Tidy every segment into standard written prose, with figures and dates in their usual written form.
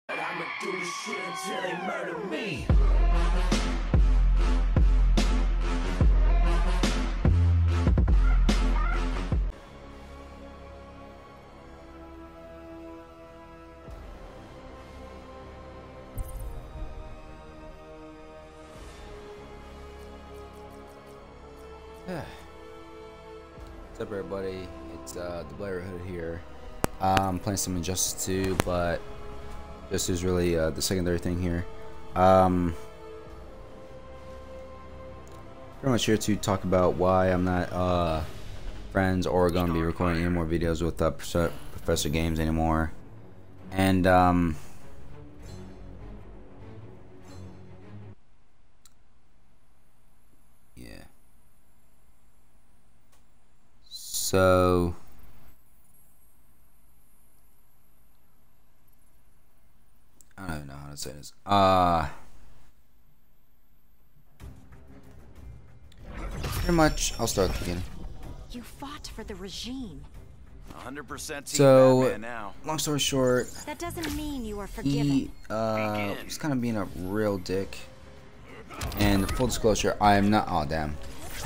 I'ma do this shit until they murder me. What's up, everybody? It's the Blair Hood here. I'm playing some Injustice 2, but this is really the secondary thing here. Pretty much here to talk about why I'm not friends or going to be recording any more videos with Professor Gamez anymore. And yeah. So I don't even know how to say this. Pretty much, I'll start at the beginning. You fought for the regime. 100% So, now. long story short, That doesn't mean you are forgiven. he was kind of being a real dick. And full disclosure, I am not. Oh damn!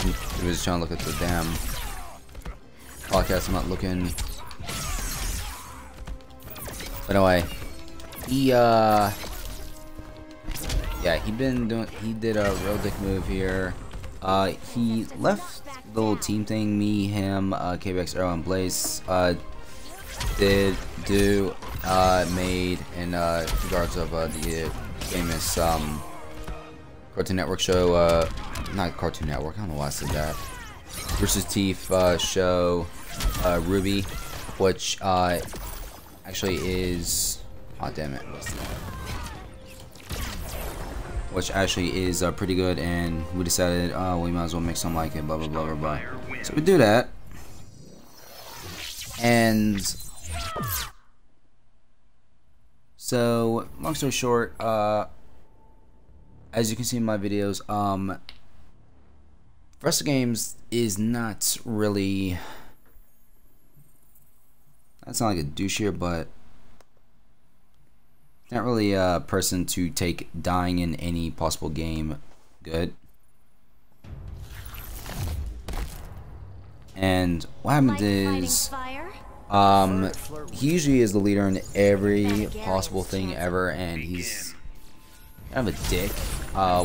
He was trying to look at the damn podcast. I'm not looking. But anyway, he yeah, he did a real dick move here. He left the little team thing. Me, him, KBX, Arrow, and Blaze made in regards of the famous Cartoon Network show. Not Cartoon Network. I don't know why I said that. Versus Teeth show, Ruby, which actually is. Oh damn it! Which actually is pretty good, and we decided, we might as well make something like it, blah blah blah blah blah. So we do that, and so long story short, as you can see in my videos, Professor Gamez is not really. That's not like a douche here, but not really a person to take dying in any possible game good. And what happened is, he usually is the leader in every possible thing ever, and he's kind of a dick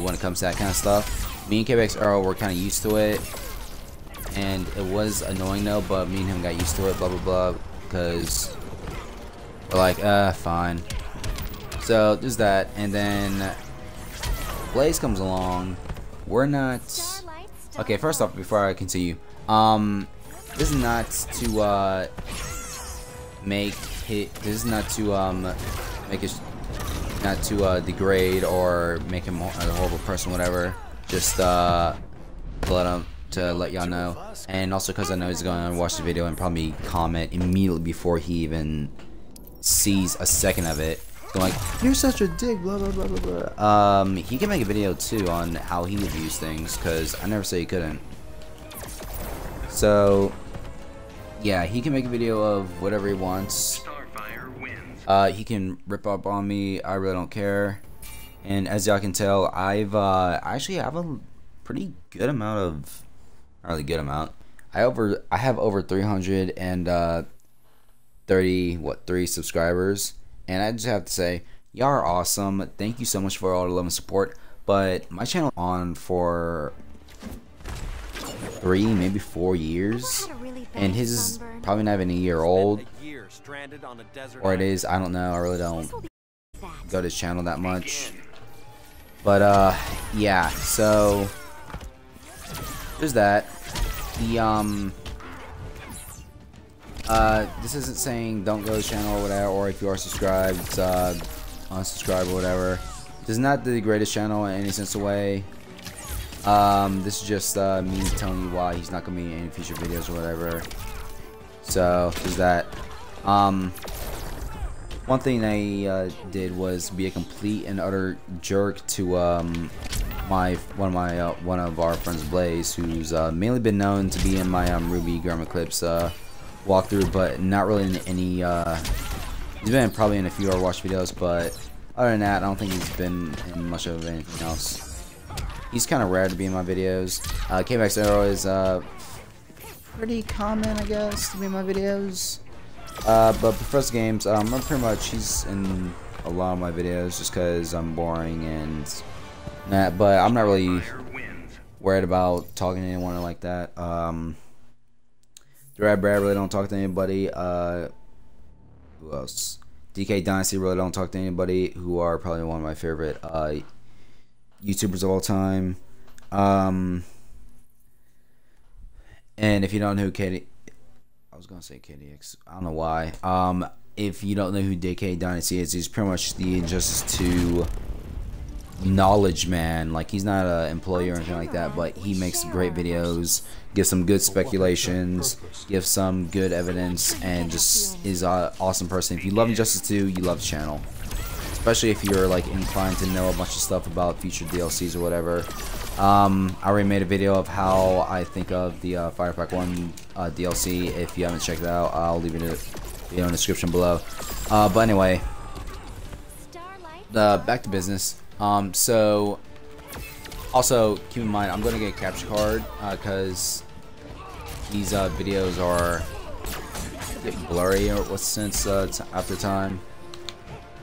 when it comes to that kind of stuff. Me and KBX Arrow were kind of used to it, and it was annoying though, but me and him got used to it, blah blah blah, because we're like, fine. So there's that, and then Blaze comes along. We're not okay. First off, before I continue, this is not to make it. This is not to make it, not to degrade or make him a horrible person, whatever. Just to let y'all know, and also because I know he's going to watch the video and probably comment immediately before he even sees a second of it. Like, you're such a dick, blah blah blah blah blah. He can make a video too on how he views things, because I never say he couldn't. So yeah, he can make a video of whatever he wants. He can rip up on me, I really don't care. And as y'all can tell, I actually have a pretty good amount of, not really good amount. I have over 333 subscribers. And I just have to say, y'all are awesome. Thank you so much for all the love and support. But my channel on for 3, maybe 4 years, and his is probably not even a year old, or it is. I don't know. I really don't go to his channel that much. But yeah. So there's that. This isn't saying don't go to the channel or whatever, or if you are subscribed, unsubscribe or whatever. This is not the greatest channel in any sense of way. This is just me telling you why he's not gonna be in any future videos or whatever. So there's that. One thing they did was be a complete and utter jerk to one of our friends, Blaze, who's mainly been known to be in my Ruby Garment Clips walkthrough, but not really in any He's been probably in a few Overwatch videos, but other than that, I don't think he's been in much of anything else. He's kind of rare to be in my videos. K-Max Arrow is pretty common, I guess, to be in my videos. But Professor Gamez, I'm pretty much, he's in a lot of my videos just because I'm boring and that, but I'm not really worried about talking to anyone like that. The Red Brad really don't talk to anybody. Who else? DK Dynasty really don't talk to anybody, who are probably one of my favorite YouTubers of all time. And if you don't know who Katie, I was gonna say KDX, I don't know why. If you don't know who DK Dynasty is, he's pretty much the Injustice 2 knowledge man. Like, he's not an employee or anything like that, but he makes great videos, gives some good speculations, gives some good evidence, and just is an awesome person. If you love Injustice 2, you love the channel, especially if you're like inclined to know a bunch of stuff about future DLCs or whatever. I already made a video of how I think of the Fire Pack 1 DLC. If you haven't checked it out, I'll leave it in the description below. But anyway, back to business. So also keep in mind, I'm gonna get a capture card because these videos are getting blurry or what's since after time,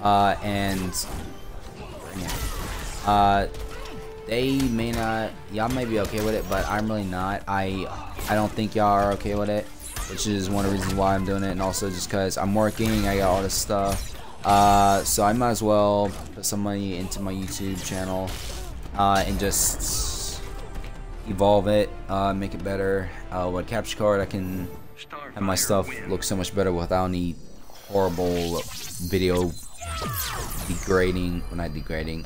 and yeah, they may not, y'all may be okay with it, but I'm really not. I don't think y'all are okay with it, which is one of the reasons why I'm doing it, and also just because I'm working, I got all this stuff. So I might as well put some money into my YouTube channel and just evolve it, make it better. With capture card, I can have my stuff look so much better without any horrible video degrading, well, not degrading,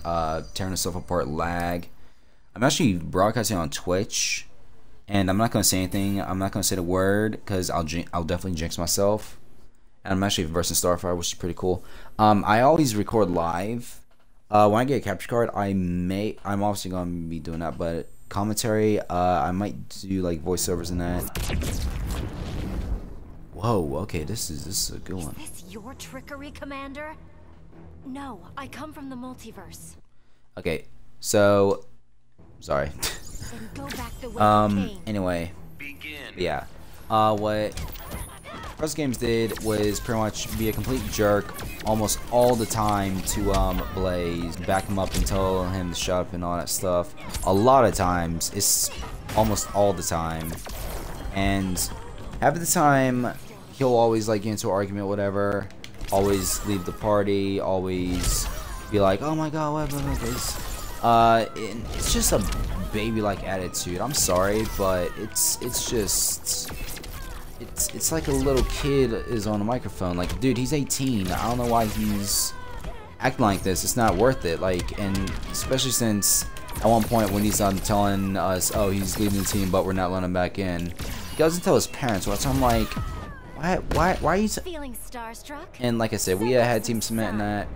tearing itself apart lag. I'm actually broadcasting on Twitch, and I'm not gonna say anything. I'm not gonna say the word because I'll definitely jinx myself. And I'm actually versing Starfire, which is pretty cool. I always record live. When I get a capture card, I'm obviously gonna be doing that, but commentary, I might do like voiceovers and that. Whoa, okay, this is a good one. Is this your trickery, Commander? No, I come from the multiverse. Okay, so sorry. Then go back the way you came. Anyway, yeah. What Professor Gamez did was pretty much be a complete jerk almost all the time to Blaze, back him up and tell him to shut up and all that stuff. A lot of times, it's almost all the time, and half of the time he'll always like get into an argument, whatever. Always leave the party. Always be like, "Oh my God, what happened with this?" It's just a baby-like attitude. I'm sorry, but it's just. It's like a little kid is on a microphone. Like, dude, he's 18. I don't know why he's acting like this. It's not worth it. Like, and especially since at one point when he's telling us, oh, he's leaving the team, but we're not letting him back in, he doesn't tell his parents. So I'm like, why are you feeling starstruck? And like I said, we had Team Cement in that.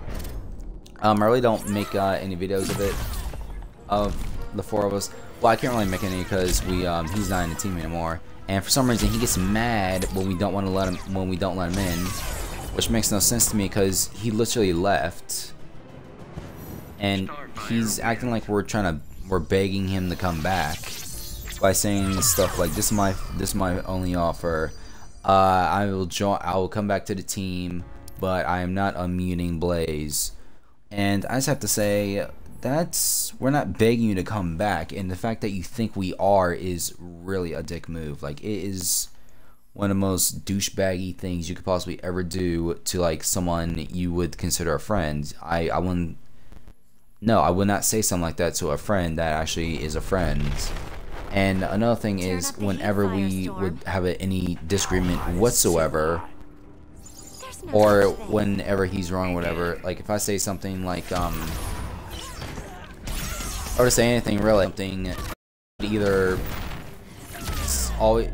I really don't make any videos of it, of the four of us. Well, I can't really make any because he's not in the team anymore. And for some reason, he gets mad when we don't want to let him, in, which makes no sense to me because he literally left, and he's acting like we're begging him to come back by saying stuff like, "This is my only offer. I will come back to the team, but I am not unmuting Blaze." And I just have to say, we're not begging you to come back, and the fact that you think we are is really a dick move. Like, it is one of the most douchebaggy things you could possibly ever do to like someone you would consider a friend. I would not say something like that to a friend that actually is a friend. And another thing is, whenever we would have any disagreement whatsoever, or whenever he's wrong or whatever, like if I say something like or to say anything really, something, either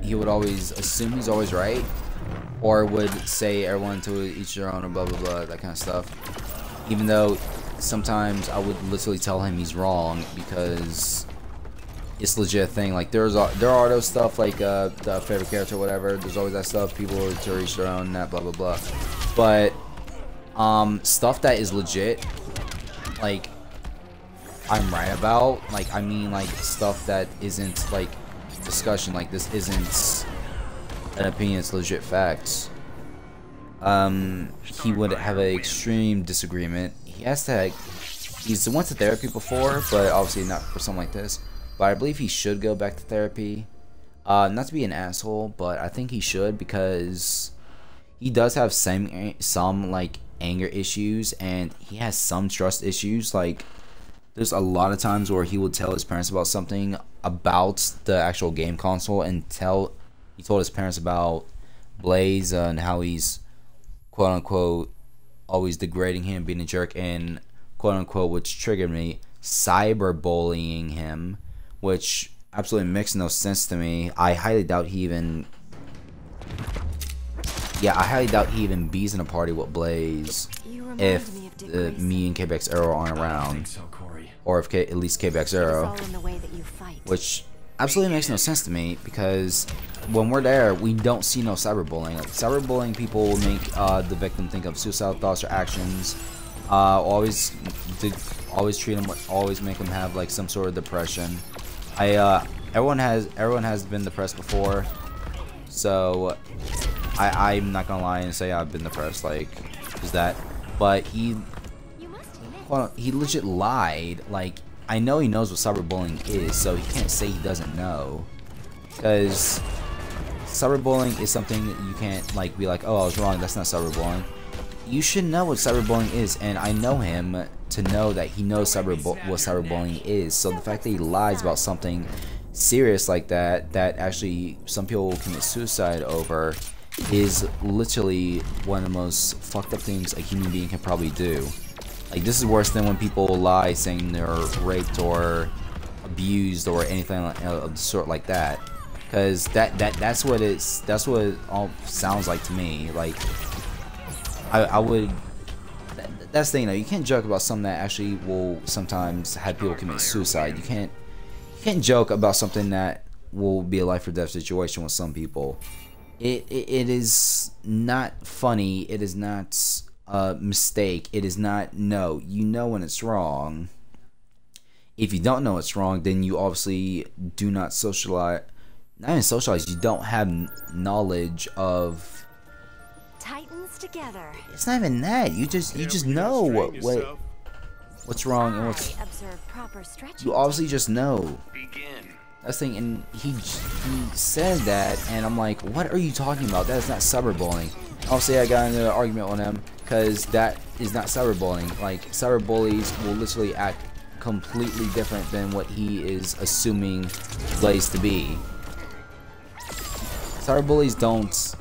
he would always assume he's always right, or would say everyone to each their own, or blah blah blah, that kind of stuff. Even though sometimes I would literally tell him he's wrong because it's legit thing. Like there are those stuff like the favorite character or whatever. There's always that stuff. People to each their own, that blah blah blah. But stuff that is legit, like, I'm right about, like, I mean, like, stuff that isn't, like, discussion, like, this isn't an opinion, it's legit facts. He would have an extreme disagreement. He has to, he's went to therapy before, but obviously not for something like this. But I believe he should go back to therapy. Not to be an asshole, but I think he should, because he does have some like anger issues, and he has some trust issues. Like, there's a lot of times where he would tell his parents about something about the actual game console, and he told his parents about Blaze and how he's quote unquote always degrading him, being a jerk, and quote unquote, which triggered me, cyberbullying him, which absolutely makes no sense to me. I highly doubt he even bees in a party with Blaze if me and KBX Arrow aren't around, or if at least KBX Arrow, which absolutely makes no sense to me, because when we're there, we don't see no cyberbullying. Like, cyberbullying people will make the victim think of suicidal thoughts or actions. Always treat them, always make them have like some sort of depression. Everyone has been depressed before, so I'm not gonna lie and say I've been depressed, like, is that, but he legit lied. Like, I know he knows what cyberbullying is, so he can't say he doesn't know, because cyberbullying is something that you can't like be like, oh, I was wrong, that's not cyberbullying. You should know what cyberbullying is, and I know him to know that he knows what cyberbullying is. So the fact that he lies about something serious like that actually some people will commit suicide over, is literally one of the most fucked up things a human being can probably do. Like, this is worse than when people lie saying they're raped or abused or anything of the sort like that, because that's what it all sounds like to me. Like, I would, that's the thing though, you can't joke about something that actually will sometimes have people commit suicide. You can't joke about something that will be a life or death situation with some people. It is not funny, it is not a mistake, it is not, no, you know when it's wrong. If you don't know it's wrong, then you obviously do not socialize, not even socialize, you don't have knowledge of, Titans together. it's not even that, you just know what's wrong and what's, you obviously just know. That's the thing, and he said that, and I'm like, what are you talking about? That is not cyberbullying. Obviously, I got into an argument with him, because that is not cyberbullying. Like, cyberbullies will literally act completely different than what he is assuming Blaze to be. Cyberbullies don't,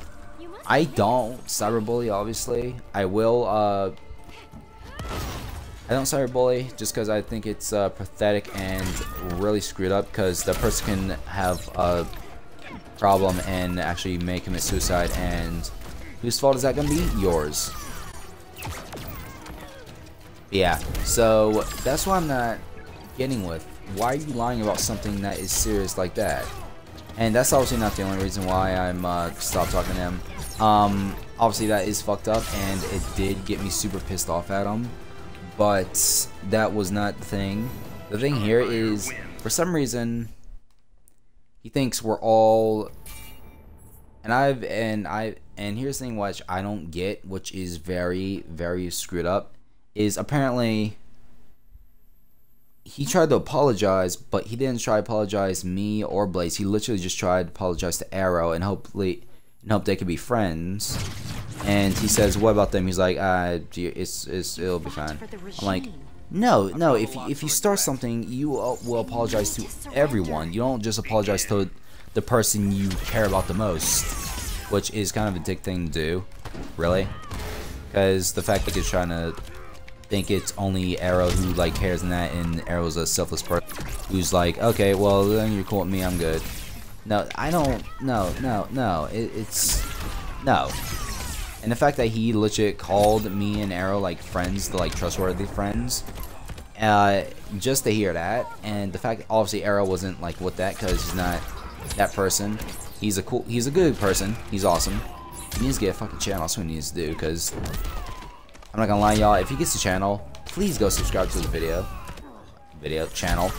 I don't cyberbully, obviously. I will, I don't cyberbully just because I think it's pathetic and really screwed up, because the person can have a problem and actually may commit suicide, and whose fault is that going to be? Yours. Yeah, so that's what I'm not getting with. Why are you lying about something that is serious like that? And that's obviously not the only reason why I'm stopped talking to him. Obviously that is fucked up, and it did get me super pissed off at him. But that was not the thing. The thing here is, for some reason, he thinks we're all, and here's the thing which I don't get, which is very, very screwed up, is apparently he tried to apologize, but he didn't try to apologize me or Blaze. He literally just tried to apologize to Arrow and hope they could be friends. And he says, what about them? He's like, it'll be fine. I'm like, no, if you start something, you will apologize to everyone. You don't just apologize to the person you care about the most, which is kind of a dick thing to do, really. Because the fact that you're trying to think it's only Arrow who like cares in that, and Arrow's a selfless person who's like, okay, well then you're cool with me, I'm good. No, I don't, no, it's, no. And the fact that he legit called me and Arrow like friends, the like trustworthy friends, just to hear that, and the fact that obviously Arrow wasn't like with that because he's not that person. He's a good person. He's awesome. He needs to get a fucking channel. That's what he needs to do, because I'm not gonna lie, y'all. If he gets the channel, please go subscribe to the video channel.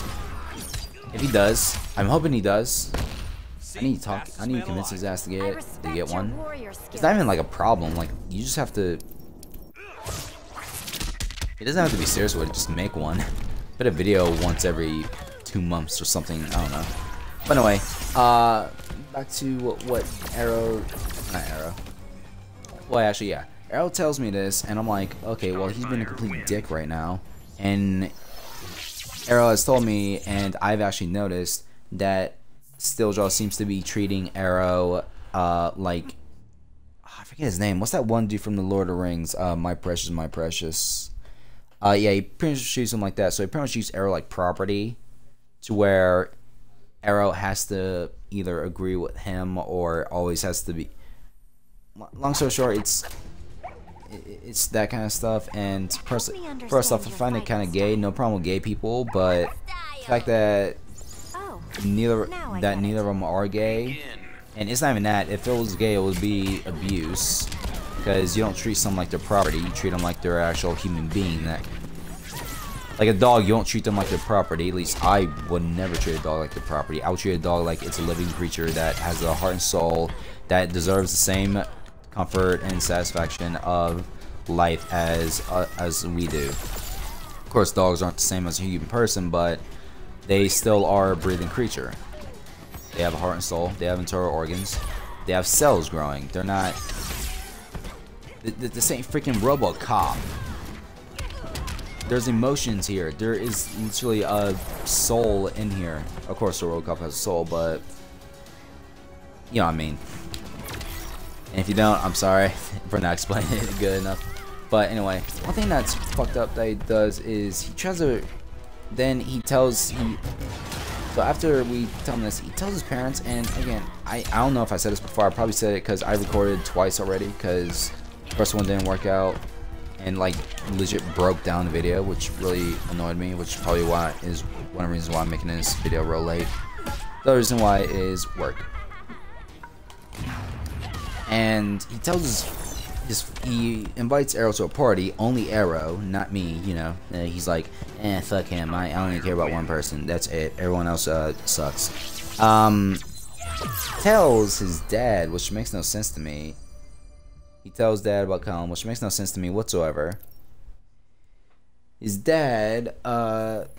If he does, I'm hoping he does. I need to convince his ass to get one. It's not even like a problem. Like, you just have to. It doesn't have to be serious with it. Just make one. Put a video once every 2 months or something. I don't know. But anyway, back to what not Arrow. Well, actually, yeah. Arrow tells me this, and I'm like, okay, well, he's been a complete dick right now. And Arrow has told me, and I've actually noticed that Steeljaw seems to be treating Arrow like, I forget his name. What's that one dude from the Lord of the Rings? My Precious, My Precious. Yeah, he pretty much treats him like that. So he pretty much treats Arrow like property, to where Arrow has to either agree with him or always has to be. Long story short, it's that kind of stuff. And first off, I find it kind of gay. No problem with gay people, but the fact that neither of them are gay, and it's not even that. If it was gay, it would be abuse, because you don't treat someone like their property. You treat them like they're an actual human being. Like a dog, you don't treat them like their property. At least I would never treat a dog like their property. I would treat a dog like it's a living creature that has a heart and soul, that deserves the same comfort and satisfaction of life as we do. Of course, dogs aren't the same as a human person, but they still are a breathing creature. They have a heart and soul. They have internal organs. They have cells growing. They're not. This ain't freaking RoboCop. There's emotions here. There is literally a soul in here. Of course, the RoboCop has a soul, but you know what I mean. And if you don't, I'm sorry for not explaining it good enough. But anyway, one thing that's fucked up that he does is he tries to. Then he tells so after we tell him this, he tells his parents, and again, I don't know if I said this before. I probably said it because I recorded twice already, because the first one didn't work out and like legit broke down the video, which really annoyed me, which is probably why is one of the reasons why I'm making this video real late. The other reason why is work. And he tells he invites Arrow to a party, only Arrow, not me, you know. He's like, fuck him, I don't even care about one person, that's it, everyone else sucks. Tells his dad, which makes no sense to me. He tells dad about Colin, which makes no sense to me whatsoever. His dad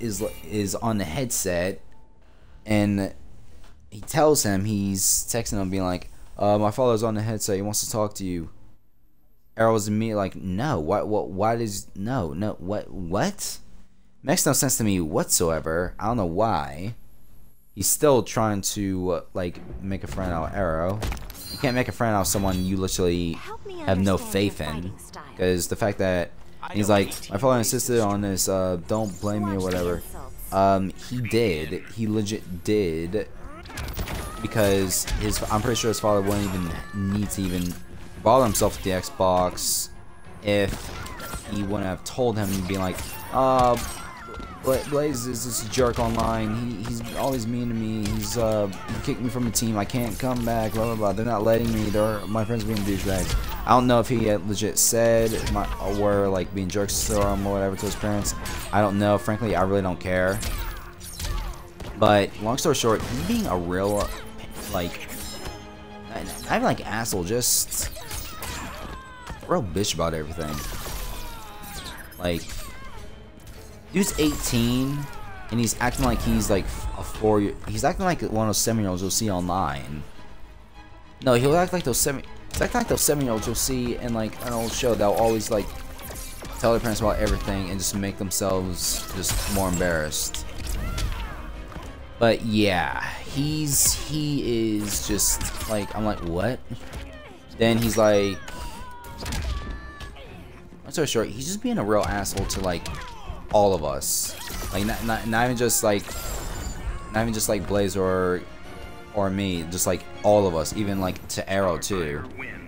is on the headset, and he tells him, he's texting him being like, my father's on the headset, he wants to talk to you. Arrow's immediately like, no, what? Makes no sense to me whatsoever. I don't know why. He's still trying to, like, make a friend out of Arrow. You can't make a friend out of someone you literally have no faith in. Because the fact that he's like, my father insisted on this, don't blame me or whatever. He did. He legit did. Because I'm pretty sure his father wouldn't even need to even bother himself with the Xbox if he wouldn't have told him. He'd be like, Blaze is this jerk online, he's always mean to me, he kicked me from the team, I can't come back, blah blah blah, they're not letting me, my friends being douchebags. I don't know if he had legit said were like being jerks to him or whatever to his parents. I don't know, frankly. I really don't care. But long story short, he's being a real like, not even like asshole, just real bitch about everything. Like, dude's 18 and he's acting like he's like he's acting like one of those 7-year-olds you'll see online. No, he'll act like those 7-year-olds you'll see in like an old show that'll always like tell their parents about everything and just make themselves just more embarrassed. But yeah, he is just like, I'm like, what? Then he's like, I'm so short, he's just being a real asshole to like all of us. Like not even just like Blaze or me, just like all of us, even like to Arrow too.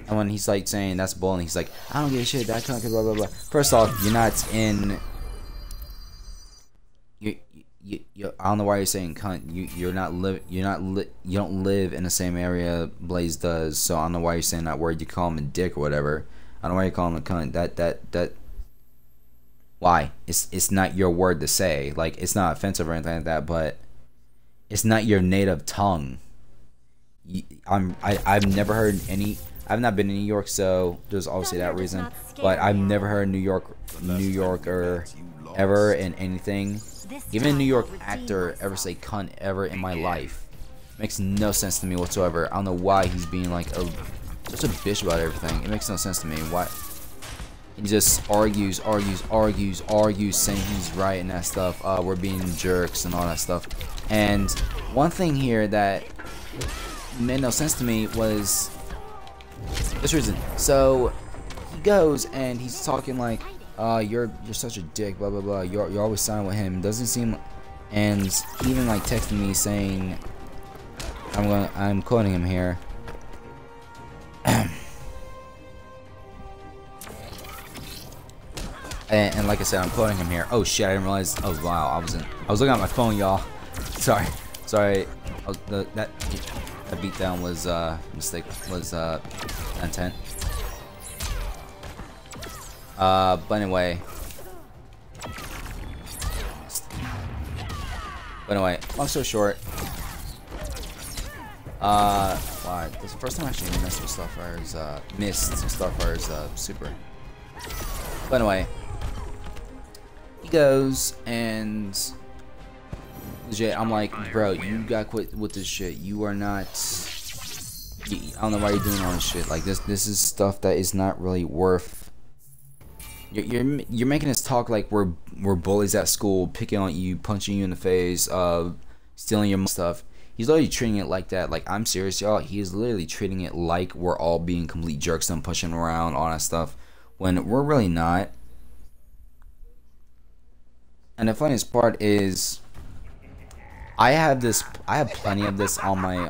And when he's like saying that's bullying, he's like, I don't give a shit, that cunt, blah blah blah. First off, you're not in. I don't know why you're saying cunt. You don't live in the same area Blaze does. So I don't know why you're saying that word. You call him a dick or whatever. I don't know why you call him a cunt. Why? It's not your word to say. Like, it's not offensive or anything like that, but it's not your native tongue. I've never heard any. I've not been in New York, so there's obviously that reason. But I've never heard New Yorker ever in anything. Even a New York actor ever say cunt ever in my life. Makes no sense to me whatsoever. I don't know why he's being like such a bitch about everything. It makes no sense to me. Why? He just argues, saying he's right and that stuff. We're being jerks and all that stuff. And one thing here that made no sense to me was this reason. So he goes and he's talking like, you're such a dick, blah blah blah. You're always siding with him. Doesn't seem, and he even like texting me saying, I'm quoting him here. And like I said, I'm quoting him here. Oh shit, I didn't realize. Oh wow, I was looking at my phone, y'all. Sorry. That beatdown was mistake, was intent. But anyway, long story short, why? This is the first time I actually messed with Starfire's missed Starfire's super. But anyway, he goes and legit, I'm like, bro, you gotta quit with this shit. You are not. I don't know why you're doing all this shit. Like this is stuff that is not really worth. You're making us talk like we're bullies at school, picking on you, punching you in the face, stealing your stuff. He's literally treating it like that. Like, I'm serious, y'all. He is literally treating it like we're all being complete jerks and pushing around, all that stuff, when we're really not. And the funniest part is, I have plenty of this on my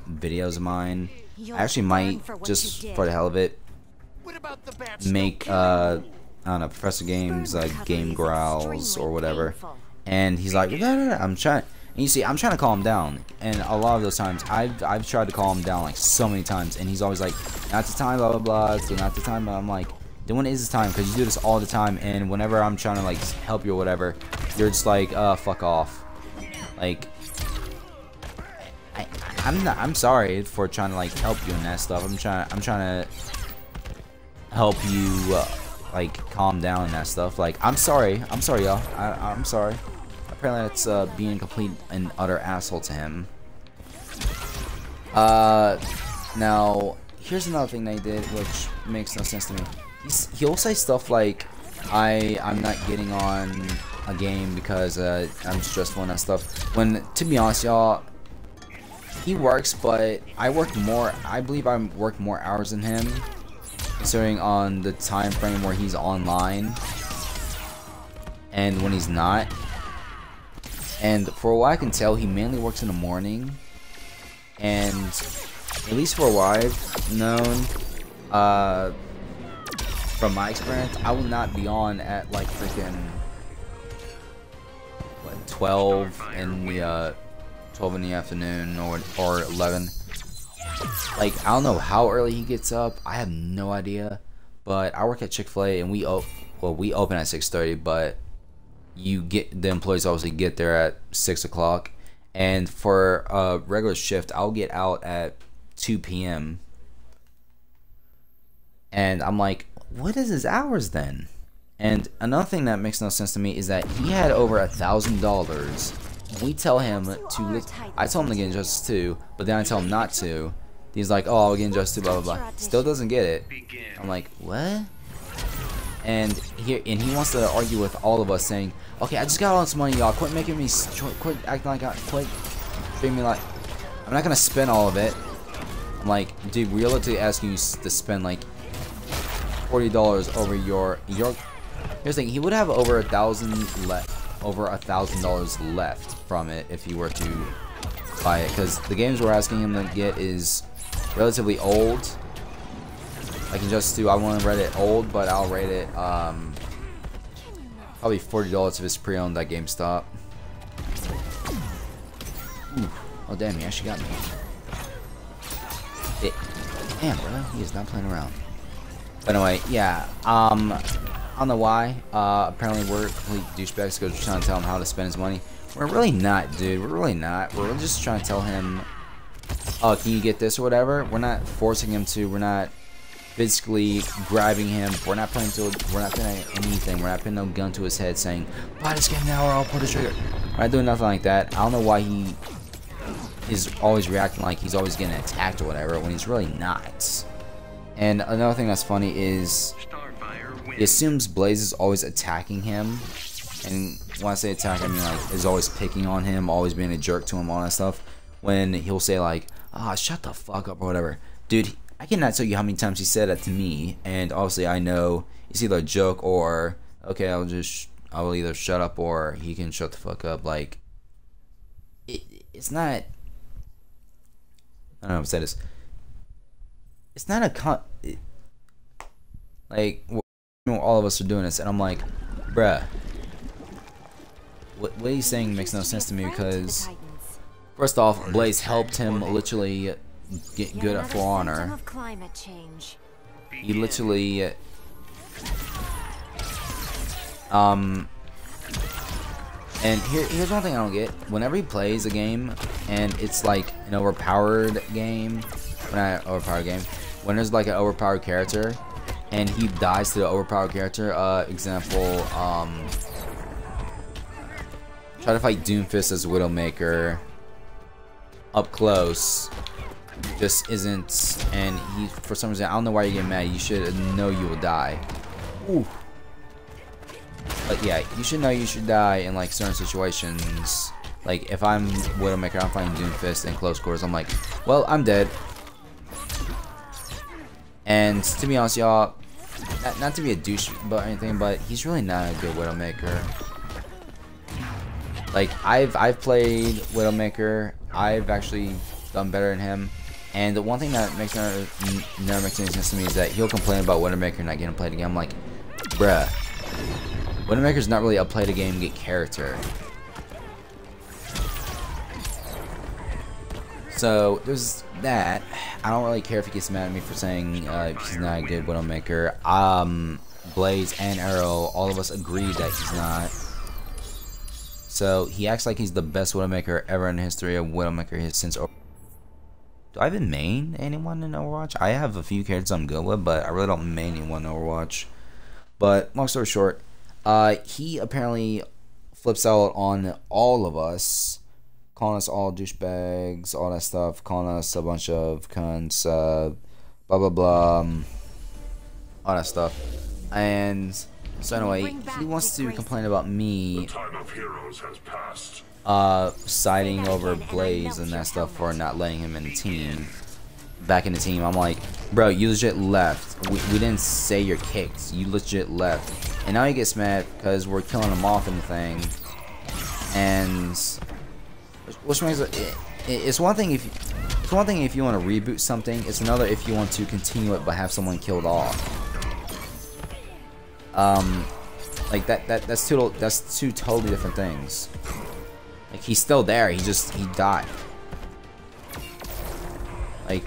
videos of mine. I actually might, just for the hell of it, make I don't know, Professor Gamez game growls or whatever. And he's like, no, I'm trying. And you see, I'm trying to calm him down, and a lot of those times, I've tried to calm him down like so many times, and he's always like, not the time, blah blah blah. So not the time. I'm like, then when is the time? Because you do this all the time, and whenever I'm trying to like help you or whatever, you're just like, fuck off. Like, I'm sorry for trying to like help you in that stuff. I'm trying to help you like calm down and that stuff. Like, I'm sorry, y'all. I'm sorry. Apparently that's being a complete and utter asshole to him. Now here's another thing they did which makes no sense to me. He'll say stuff like, I'm not getting on a game because I'm stressful and that stuff. When, to be honest, y'all, he works, but I believe I work more hours than him, considering on the time frame where he's online and when he's not. And for what I can tell, he mainly works in the morning, and at least for what I've known, from my experience, I will not be on at like freaking 12 in the afternoon or 11. Like, I don't know how early he gets up. I have no idea. But I work at Chick-fil-A, and we open at 6:30, but the employees obviously get there at 6 o'clock, and for a regular shift I'll get out at 2 p.m. and I'm like, what is his hours then? And another thing that makes no sense to me is that he had over $1,000. We tell him to, I tell him to get Injustice 2, but then I tell him not to. He's like, oh, I'll get Injustice 2, blah blah blah. Still doesn't get it. I'm like, what? And he wants to argue with all of us, saying, okay, I just got all this money, y'all. Quit making me, quit acting like quit treating me like, I'm not gonna spend all of it. I'm like, dude, we're literally asking you to spend like $40 over your. Here's the thing, he would have over $1,000 left from it if he were to buy it, because the games we're asking him to get is relatively old. Like Injustice 2, I want to rate it old, but I'll rate it probably $40 if it's pre-owned at GameStop. Ooh. Oh damn, he actually got me. Damn, bro, he is not playing around. But anyway, yeah. I don't know why. Apparently we're complete douchebags because we're trying to tell him how to spend his money. We're really not, dude. We're really not. We're really just trying to tell him, oh, can you get this or whatever? We're not forcing him to. We're not physically grabbing him. We're not putting anything. We're not putting no gun to his head saying, buy this game now or I'll pull the trigger. We're not doing nothing like that. I don't know why he is always reacting like he's always getting attacked or whatever when he's really not. And another thing that's funny is he assumes Blaze is always attacking him, and when I say attack, I mean like is always picking on him, always being a jerk to him, all that stuff. When he'll say like, "Ah, shut the fuck up" or whatever, dude. I cannot tell you how many times he said that to me, and obviously I know it's either a joke or okay, I will either shut up or he can shut the fuck up. Like it's not. I don't know how to say this. It's not a like all of us are doing this, and I'm like, bruh, what he's saying makes no sense to me because first off, Blaze helped him literally get good at For Honor. He literally and here's one thing I don't get. Whenever he plays a game and it's like an overpowered game, not overpowered game, when there's like an overpowered character and he dies to the overpowered character, example, try to fight Doomfist as Widowmaker up close, just isn't, and he, for some reason, I don't know why you get mad. You should know you will die. Ooh. But yeah, you should know you should die in like certain situations. Like if I'm Widowmaker, I'm fighting Doomfist in close quarters, I'm like, well, I'm dead. And to be honest, y'all, not to be a douche about anything, but he's really not a good Widowmaker. Like I've played Widowmaker, I've actually done better than him. And the one thing that never makes any sense to me is that he'll complain about Widowmaker not getting played again. I'm like, bruh, Widowmaker's not really a play the game, get character. So there's that. I don't really care if he gets mad at me for saying he's not a good Widowmaker. Blaze and Arrow, all of us agree that he's not. So he acts like he's the best Widowmaker ever in the history of Widowmaker since. Do I even main anyone in Overwatch? I have a few characters I'm good with, but I really don't main anyone in Overwatch. But long story short, he apparently flips out on all of us, calling us all douchebags, all that stuff, calling us a bunch of cunts, blah blah blah, all that stuff. And so anyway, he wants to complain about me siding over Blaze and that stuff for not letting him in the team. Back in the team, I'm like, bro, you legit left. We didn't say you're kicked. You legit left. And now he gets mad because we're killing him off in the thing. And which makes it's one thing if you want to reboot something. It's another if you want to continue it but have someone killed off. Like that's two totally different things. Like he's still there. He died. Like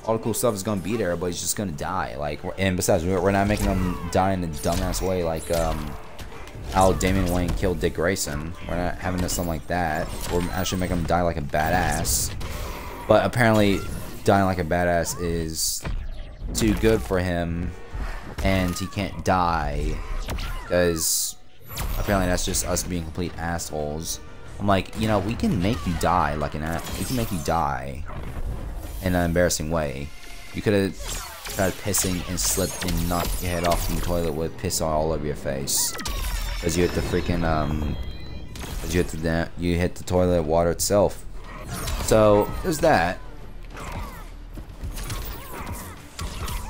all the cool stuff is gonna be there, but he's just gonna die. Like, and besides, we're not making him die in a dumbass way, like how Damian Wayne killed Dick Grayson. We're not having this something like that. We're actually making him die like a badass. But apparently, dying like a badass is too good for him, and he can't die because apparently that's just us being complete assholes. I'm like, you know, we can make you die like we can make you die in an embarrassing way. You could have tried pissing and slipped and knocked your head off from the toilet with piss all over your face. Because you hit the freaking, you hit the toilet water itself. So, there's that. I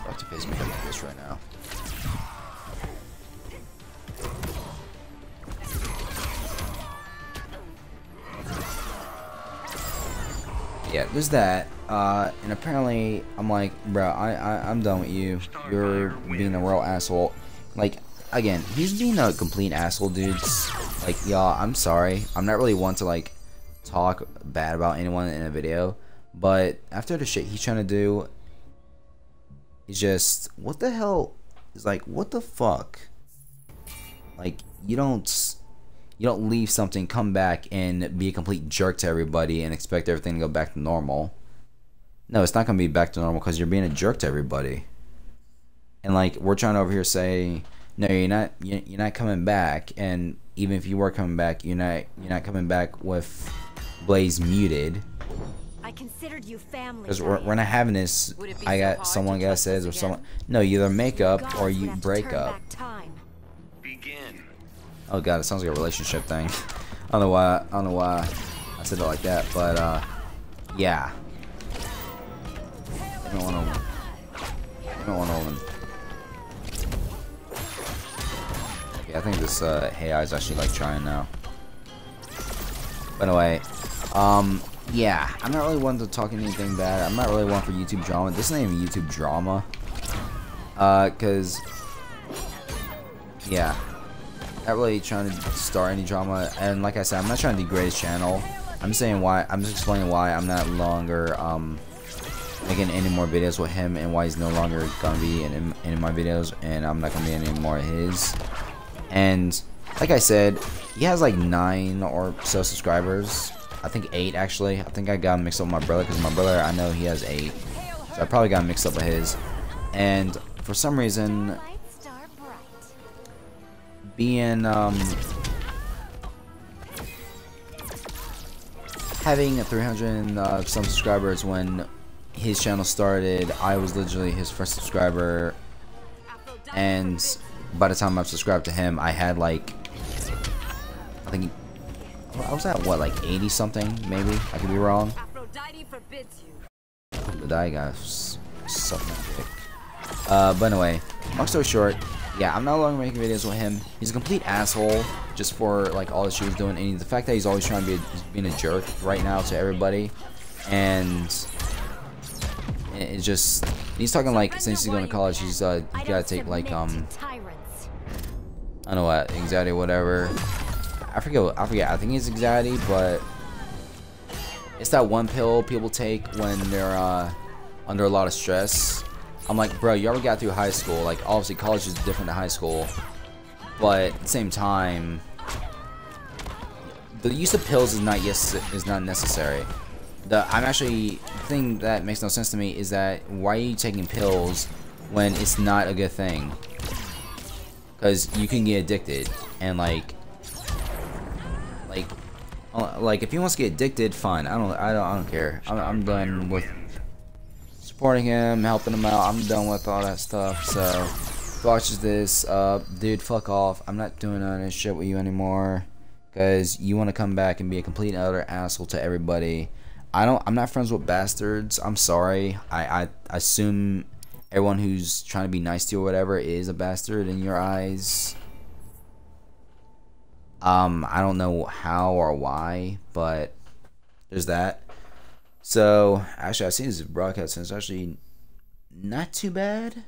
have to face me like this right now. Yeah, there's that. And apparently, I'm like, bro, I'm done with you. You're being a real asshole. Like, again, he's being a complete asshole, dudes. Like, y'all, I'm sorry. I'm not really one to, like, talk bad about anyone in a video. But after the shit he's trying to do, it's just, what the hell? It's like, what the fuck? Like, you don't leave something, come back, and be a complete jerk to everybody and expect everything to go back to normal. No, it's not gonna be back to normal because you're being a jerk to everybody. And like, we're trying to over here say, no, you're not coming back. And even if you were coming back, you're not coming back with Blaze muted. I considered you family. Because we're not having this. I got someone got says or someone. No, you either make up or you break up. Begin. Oh god, it sounds like a relationship thing. I don't know why I said it like that, but yeah. You don't want to win. You don't want to win. Okay, I think this AI is actually like trying now. But anyway, yeah, I'm not really one to talk anything bad. I'm not really one for YouTube drama. This isn't even YouTube drama. Cause yeah, not really trying to start any drama. And like I said, I'm not trying to degrade his channel. I'm saying why. I'm just explaining why I'm not longer making any more videos with him, and why he's no longer gonna be in any of my videos, and I'm not gonna be in any more of his. And like I said, he has like 9 or so subscribers. I think 8 actually. I think I got mixed up with my brother, because my brother, I know he has 8. So I probably got mixed up with his. And for some reason, being having 300 some subscribers when his channel started, I was literally his first subscriber, and by the time I've subscribed to him, I had like, I think I was at what, like 80 something, maybe. I could be wrong. The die guy sucked my dick. But anyway, long story short, yeah, I'm no longer making videos with him. He's a complete asshole just for like all the shit he's doing, and the fact that he's always trying to be being a jerk right now to everybody, and it's just, he's talking like since he's going to college, he's gotta take like I don't know what, anxiety or whatever. I forget. I think it's anxiety, but it's that one pill people take when they're under a lot of stress. I'm like, bro, you already got through high school. Like, obviously college is different than high school, but at the same time, the use of pills is not necessary. The thing that makes no sense to me is that why are you taking pills when it's not a good thing? Because you can get addicted, and like if he wants to get addicted, fine. I don't care. I'm done with supporting him, helping him out. I'm done with all that stuff. So if he watches this, dude, fuck off. I'm not doing none of this shit with you anymore, because you want to come back and be a complete and utter asshole to everybody. I'm not friends with bastards. I'm sorry. I assume everyone who's trying to be nice to you or whatever is a bastard in your eyes. I don't know how or why, but there's that. So actually, I've seen this broadcast and it's actually not too bad.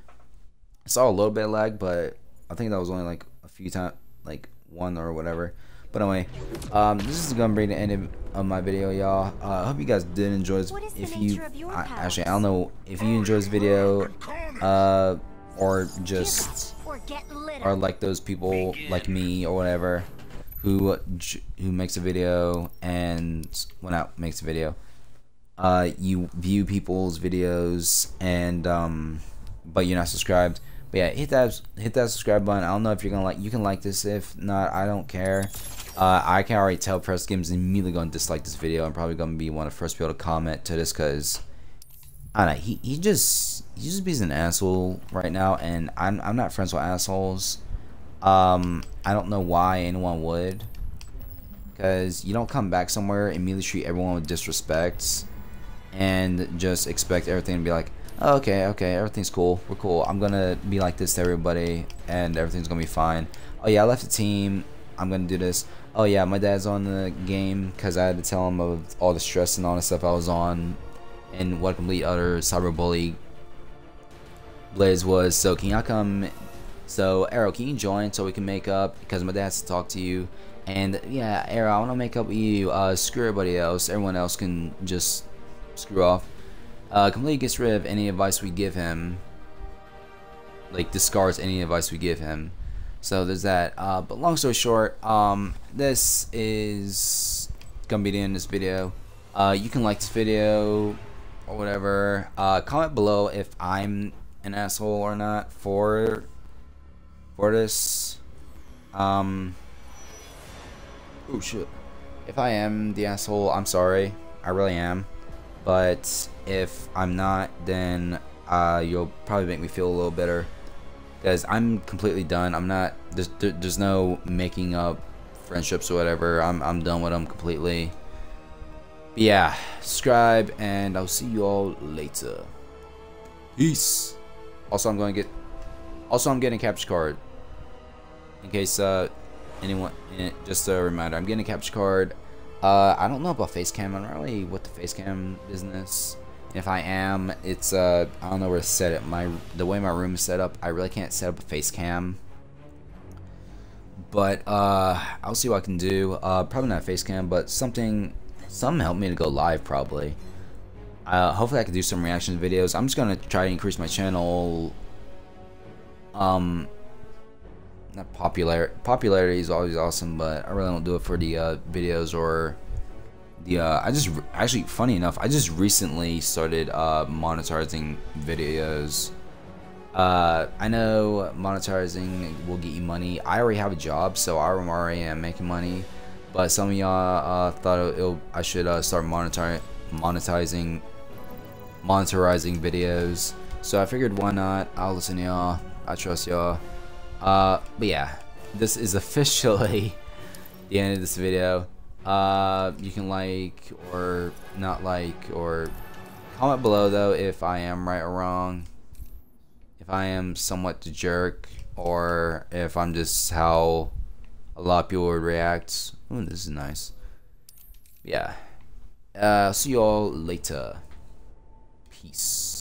I saw a little bit of lag, but I think that was only like a few times, like 1 or whatever. But anyway, this is gonna bring the end of my video, y'all. I hope you guys did enjoy this. If you actually, I don't know if you enjoyed this video, or just are like those people like me or whatever who makes a video and makes a video. You view people's videos and but you're not subscribed. But yeah, hit that subscribe button. I don't know if you're gonna like. You can like this. If not, I don't care. I can already tell Professor Gamez is immediately gonna dislike this video. I'm probably gonna be one of the first people to comment to this, because I don't know. He just being an asshole right now, and I'm not friends with assholes. I don't know why anyone would, because you don't come back somewhere, immediately treat everyone with disrespect, and just expect everything to be like, oh, okay, everything's cool, we're cool, I'm gonna be like this to everybody, and everything's gonna be fine. Oh yeah, I left the team, I'm gonna do this. Oh yeah, my dad's on the game because I had to tell him of all the stress and all the stuff I was on, and what a complete utter cyberbully Blaze was. So can y'all come? So Arrow, can you join so we can make up? Because my dad has to talk to you. And yeah, Arrow, I want to make up with you. Screw everybody else. Everyone else can just screw off. Completely gets rid of any advice we give him. Like, discards any advice we give him. So there's that. But long story short, this is gonna be the end of this video. You can like this video or whatever. Comment below if I'm an asshole or not for this. Oh shit. If I am the asshole, I'm sorry. I really am. But if I'm not, then you'll probably make me feel a little better. Because I'm completely done. I'm not. There's no making up friendships or whatever. I'm done with them completely. But yeah, subscribe, and I'll see you all later. Peace. Also, I'm getting a capture card. In case anyone, just a reminder, I'm getting a capture card. I don't know about face cam. I'm not really with the face cam business. If I am, it's I don't know where to set it. The way my room is set up, I really can't set up a face cam. But I'll see what I can do. Probably not a face cam, but something help me to go live probably. Hopefully I can do some reaction videos. I'm just gonna try to increase my channel. Not popularity is always awesome, but I really don't do it for the videos or the actually funny enough, I just recently started monetizing videos. I know monetizing will get you money. I already have a job, so I already am making money. But some of y'all thought I should start monetizing videos. So I figured, why not? I'll listen to y'all. I trust y'all. But yeah, this is officially the end of this video. You can like or not like, or comment below though if I am right or wrong, if I am somewhat the jerk, or if I'm just how a lot of people would react. Ooh, this is nice. Yeah. See you all later. Peace.